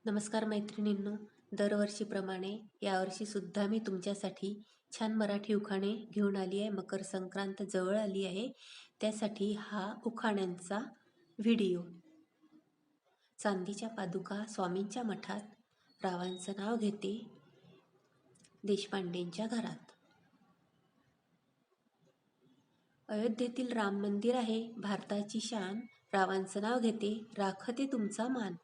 नमस्कार मैत्रिणींनो, दरवर्षीप्रमाणे यावर्षी सुद्धा मी तुमच्यासाठी छान मराठी उखाणे घेऊन आली आहे. मकर संक्रांत जवळ आली आहे, त्यासाठी हा उखाण्यांचा व्हिडिओ. चांदीच्या पादुका स्वामींच्या मठात, रावांचं नाव घेते देशपांडेंच्या घरात. अयोध्येतील राम मंदिर आहे भारताची शान, रावांचं नाव घेते राखते तुमचा मान.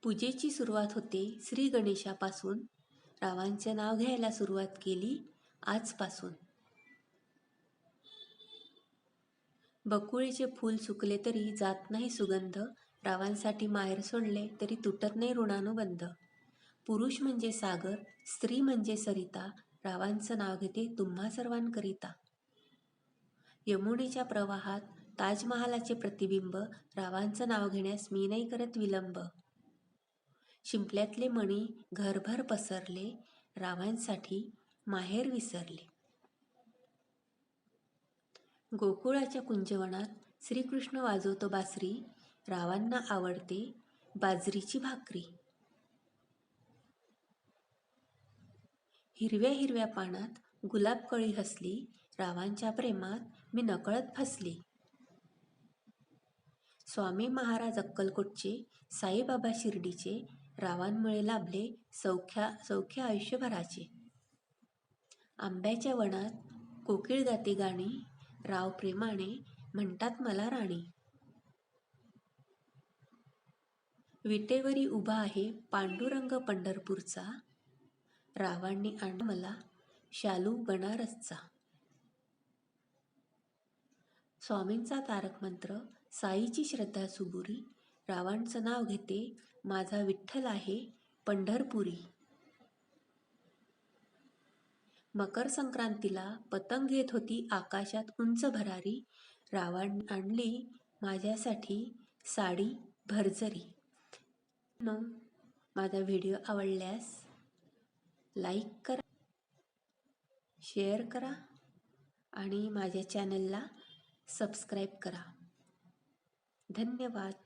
पूजेची सुरुवात होते श्री गणेशापासून, रावांचे नाव घ्यायला सुरुवात केली आजपासून. बकुळीचे फूल सुकले तरी जात नाही सुगंध, रावांसाठी माहेर सोडले तरी तुटत नाही ऋणानुबंध. पुरुष म्हणजे सागर, स्त्री म्हणजे सरिता, रावांचं नाव घेते तुम्हा सर्वांकरिता. यमुनेच्या प्रवाहात ताजमहालाचे प्रतिबिंब, रावांचं नाव घेण्यास मी नाही करत विलंब. शिंपल्यातले मणी घरभर पसरले, रावांसाठी माहेर विसरले. गोकुळाच्या कुंजवनात श्रीकृष्ण वाजवतो बासरी, रावांना आवडते बाजरीची भाकरी. हिरव्या हिरव्या पानात गुलाब कळी हसली, रावांच्या प्रेमात मी नकळत फसली. स्वामी महाराज अक्कलकोटचे, साईबाबा शिर्डीचे, रावांमुळे लाभले सौख्य आयुष्यभराचे. आंब्याच्या वनात कोकिळ गाते गाणी, राव प्रेमाने म्हणतात मला राणी. विटेवरी उभा आहे पांडुरंग पंढरपूरचा, रावांनी आणला मला शालू बनारसचा. स्वामींचा तारक मंत्र, साईची श्रद्धा सुबुरी, रावांचं नाव घेते माझा विठ्ठल आहे पंढरपुरी. मकर संक्रांतीला पतंग घेत होती आकाशात उंच भरारी, रावांनी आणली माझ्यासाठी साडी भरजरी. माझा व्हिडिओ आवडल्यास लाईक करा, शेअर करा आणि माझ्या चॅनलला सबस्क्राईब करा. धन्यवाद.